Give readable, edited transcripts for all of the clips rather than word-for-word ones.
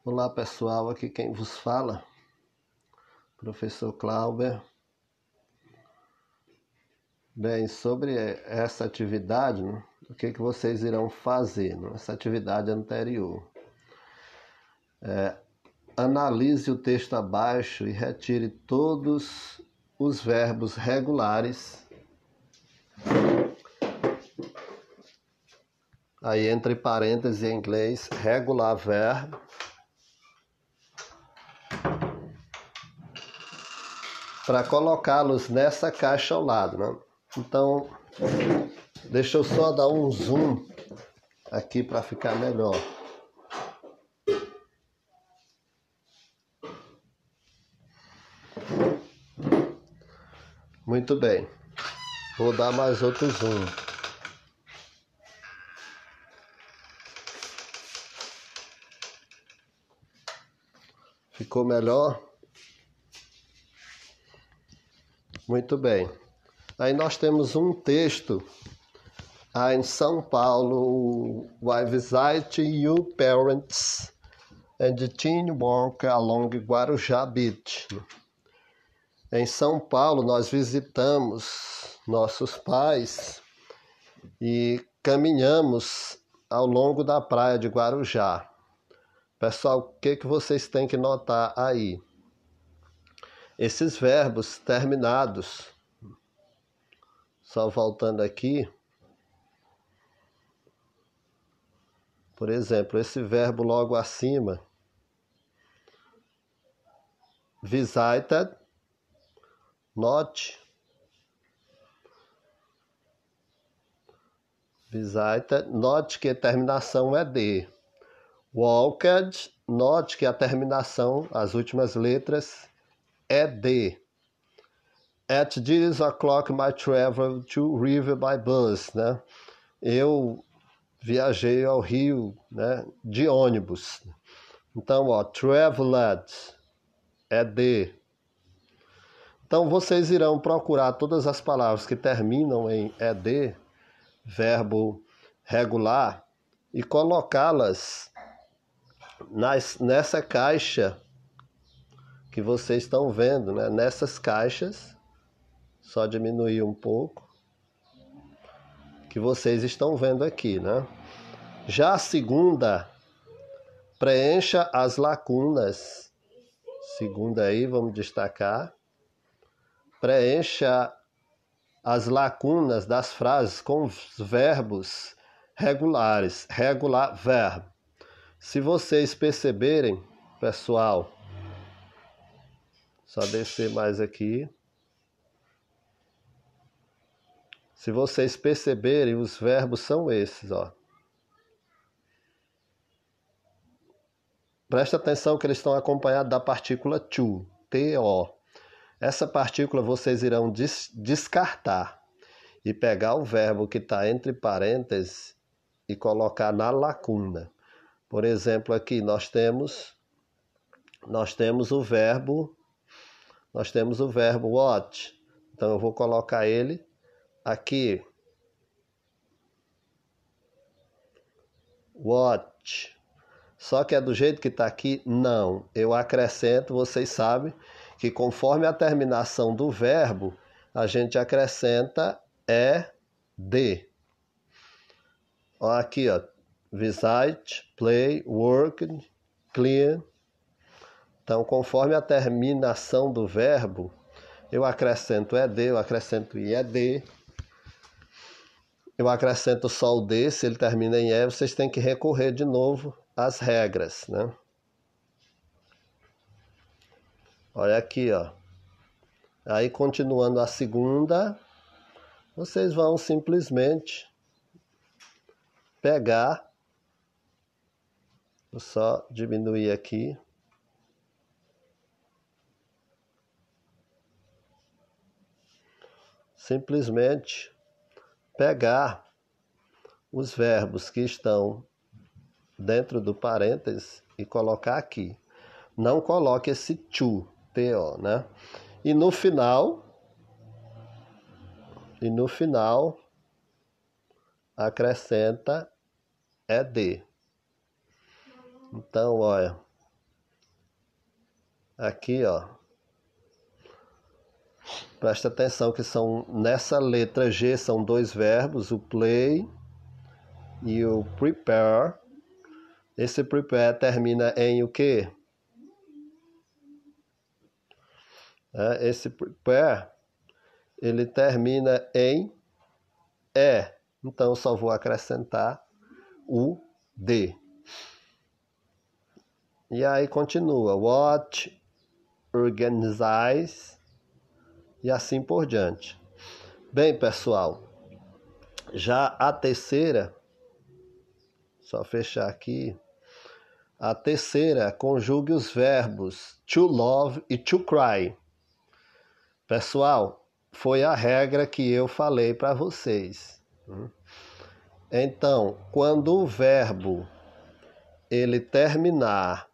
Olá pessoal, aqui quem vos fala, professor Clauber. Bem, sobre essa atividade, né, o que vocês irão fazer nessa atividade anterior? Analise o texto abaixo e retire todos os verbos regulares. Aí entre parênteses em inglês, regular verb. Para colocá-los nessa caixa ao lado, né? Então, deixa eu só dar um zoom aqui para ficar melhor. Muito bem. Vou dar mais outro zoom. Ficou melhor? Muito bem. Aí nós temos um texto em São Paulo. I visit you parents and the teen walk along Guarujá Beach. Em São Paulo nós visitamos nossos pais e caminhamos ao longo da praia de Guarujá. Pessoal, o que vocês têm que notar aí? Esses verbos terminados, só voltando aqui, por exemplo, esse verbo logo acima, visited, note que a terminação é D. Walked, note que a terminação, as últimas letras, é D. At this o'clock I travel to River by bus, né? Eu viajei ao Rio, né, de ônibus. Então, ó, traveled é D. Então, vocês irão procurar todas as palavras que terminam em ED, verbo regular, e colocá-las nessa caixa que vocês estão vendo, né? Nessas caixas, só diminuir um pouco, que vocês estão vendo aqui, né? Já a segunda, preencha as lacunas. Segunda aí, vamos destacar. Preencha as lacunas das frases com verbos regulares, regular verb. Se vocês perceberem, pessoal, só descer mais aqui. Se vocês perceberem, os verbos são esses, ó. Presta atenção que eles estão acompanhados da partícula to, T-O. Essa partícula vocês irão descartar e pegar o verbo que está entre parênteses e colocar na lacuna. Por exemplo, aqui nós temos o verbo watch. Então eu vou colocar ele aqui. Watch. Só que é do jeito que está aqui? Não. Eu acrescento, vocês sabem que conforme a terminação do verbo, a gente acrescenta ED. Ó, aqui, ó. Visit, play, work, clean. Então, conforme a terminação do verbo, eu acrescento ED, eu acrescento IED. Eu acrescento só o D, se ele termina em E, vocês têm que recorrer de novo às regras, né? Olha aqui, ó. Aí, continuando a segunda, vocês vão simplesmente pegar, vou só diminuir aqui. Simplesmente pegar os verbos que estão dentro do parênteses e colocar aqui. Não coloque esse to, T-O, né? E no final, acrescenta ED. Então, olha, Aqui, ó. Presta atenção que são nessa letra G são dois verbos, o play e o prepare. Esse prepare termina em o quê? Esse prepare, ele termina em E. Então, eu só vou acrescentar o D. E aí continua. Watch, organize e assim por diante. Bem, pessoal, já a terceira, só fechar aqui. A terceira, conjugue os verbos to love e to cry. Pessoal, foi a regra que eu falei para vocês. Então, quando o verbo ele terminar,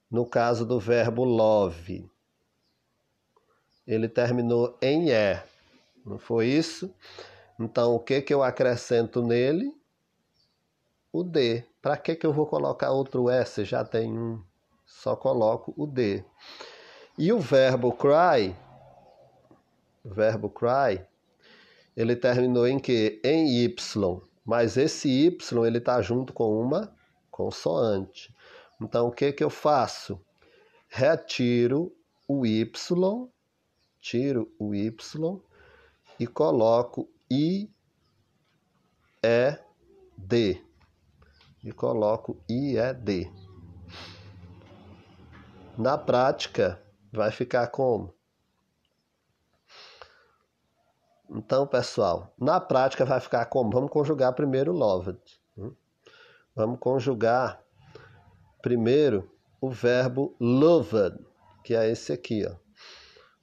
no caso do verbo love, ele terminou em E, não foi isso? Então, o que eu acrescento nele? O D. Para que eu vou colocar outro S? Já tem um. Só coloco o D. E o verbo cry, ele terminou em quê? Em Y. Mas esse Y, ele está junto com uma consoante. Então, o que eu faço? Retiro o Y, tiro o Y e coloco I, E, D. Na prática, vai ficar como? Então, pessoal, na prática vai ficar como? Vamos conjugar primeiro loved. Vamos conjugar primeiro o verbo loved, que é esse aqui, ó.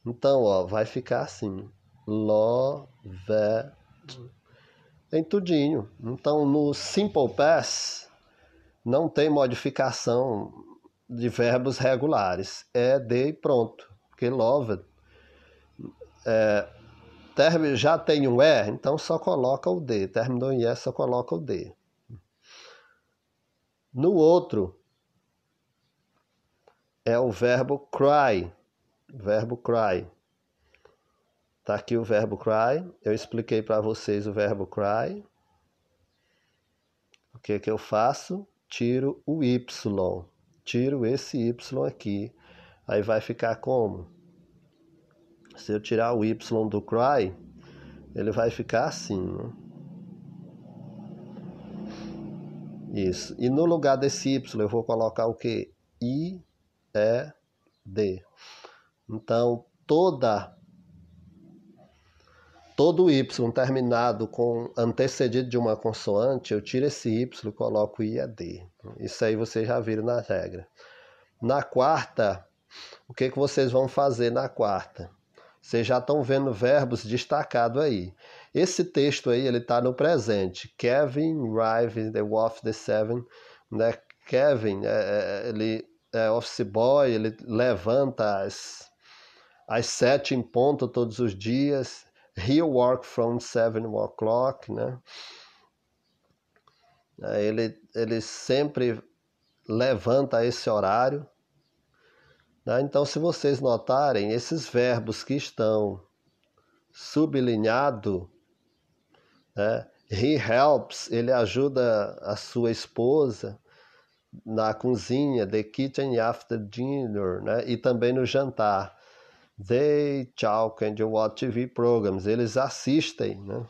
Então, ó, vai ficar assim. Loved. Em tudinho. Então, no Simple Past, não tem modificação de verbos regulares. É de e pronto. Porque loved já tem um E, então só coloca o D. Terminou em E, só coloca o D. No outro, é o verbo cry. Tá aqui o verbo cry. Eu expliquei para vocês o verbo cry. O que eu faço? Tiro o Y. Tiro esse Y aqui. Aí vai ficar como? Se eu tirar o Y do cry, ele vai ficar assim, né? Isso. E no lugar desse Y eu vou colocar o quê? I, E, D. Então, todo Y terminado com antecedido de uma consoante, eu tiro esse Y e coloco I, E, D. Isso aí vocês já viram na regra. Na quarta, o que vocês vão fazer na quarta? Vocês já estão vendo verbos destacados aí. Esse texto aí, ele está no presente. Kevin arrived the wolf the seven. Né? Kevin, ele é office boy, ele levanta às 7 em ponto todos os dias. He work from 7 o'clock, né? Ele sempre levanta esse horário. Então, se vocês notarem, esses verbos que estão sublinhados, né? He helps, ele ajuda a sua esposa na cozinha, the kitchen after dinner, né? E também no jantar. They talk and watch TV programs, eles assistem, né?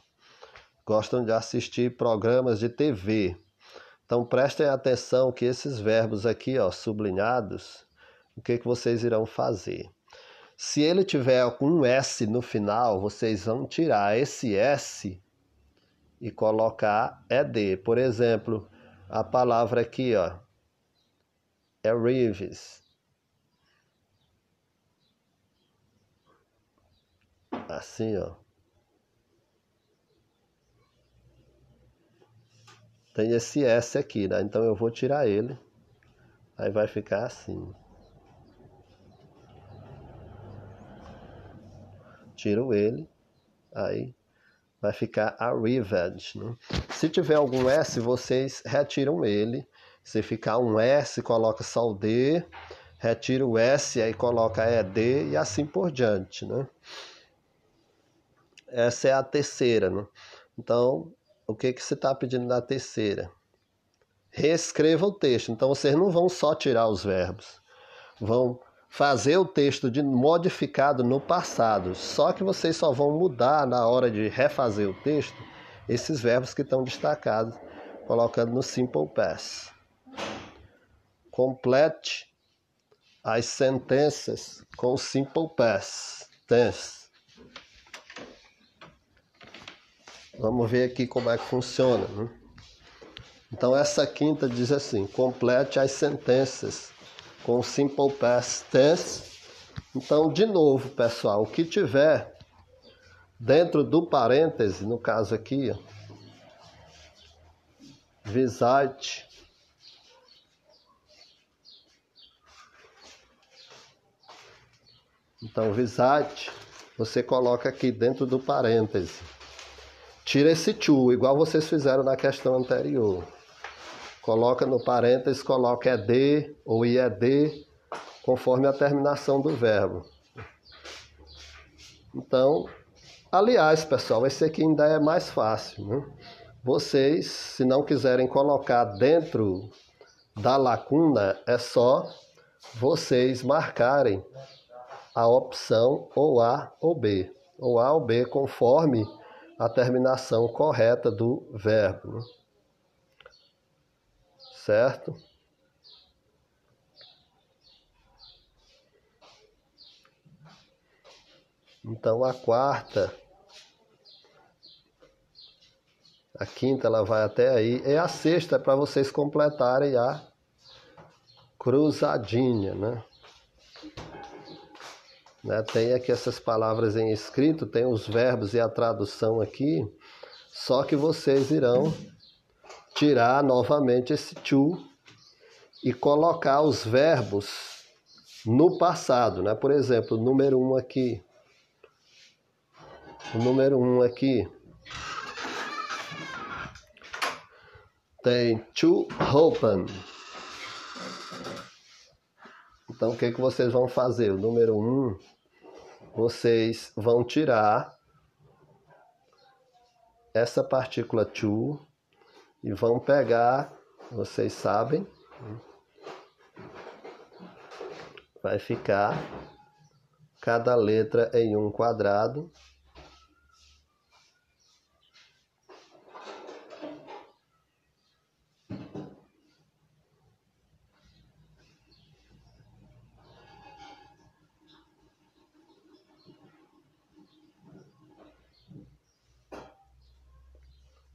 Gostam de assistir programas de TV. Então, prestem atenção que esses verbos aqui, ó, sublinhados, o que vocês irão fazer? Se ele tiver com um S no final, vocês vão tirar esse S e colocar ED. Por exemplo, a palavra aqui, ó, é Reeves. Assim, ó. Tem esse S aqui, né? Então eu vou tirar ele. Aí vai ficar assim. Tiro ele, aí vai ficar arrived, né? Se tiver algum S, vocês retiram ele. Se ficar um S, coloca só o D, retira o S, aí coloca ED e assim por diante, né? Essa é a terceira, né? Então, o que você está pedindo na terceira? Reescreva o texto. Então, vocês não vão só tirar os verbos, vão fazer o texto modificado no passado. Só que vocês só vão mudar na hora de refazer o texto esses verbos que estão destacados, colocando no Simple Past. Complete as sentenças com Simple Past Tense. Vamos ver aqui como é que funciona, né? Então, essa quinta diz assim: complete as sentenças com Simple Past Tense. Então, de novo, pessoal, o que tiver dentro do parêntese, no caso aqui, ó, visit, então visit, você coloca aqui dentro do parêntese. Tira esse to, igual vocês fizeram na questão anterior. Coloca no parênteses, coloca ED ou IED, conforme a terminação do verbo. Então, aliás, pessoal, esse aqui ainda é mais fácil, né? Vocês, se não quiserem colocar dentro da lacuna, é só vocês marcarem a opção ou A ou B. Ou A ou B, conforme a terminação correta do verbo, né? Certo? Então, a quarta, a quinta, ela vai até aí. E a sexta é para vocês completarem a cruzadinha, né? Tem aqui essas palavras em escrito, tem os verbos e a tradução aqui, só que vocês irão tirar novamente esse to e colocar os verbos no passado, né? Por exemplo, o número 1 aqui. O número 1 aqui tem to open. Então, o que vocês vão fazer? O número 1, vocês vão tirar essa partícula to e vão pegar, vocês sabem, vai ficar cada letra em um quadrado.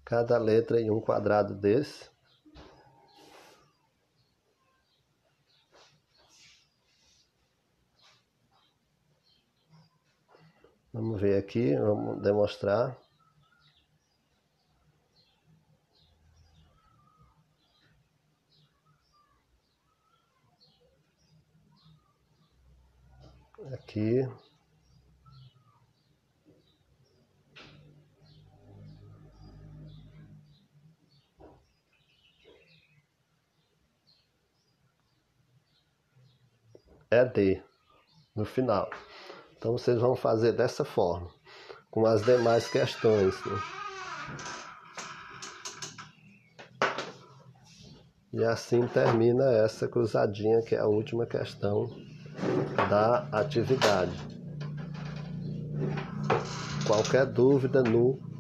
Cada letra em um quadrado desse. Vamos ver aqui, vamos demonstrar. Aqui. É D no final. Então vocês vão fazer dessa forma, com as demais questões, né? E assim termina essa cruzadinha, que é a última questão da atividade. Qualquer dúvida no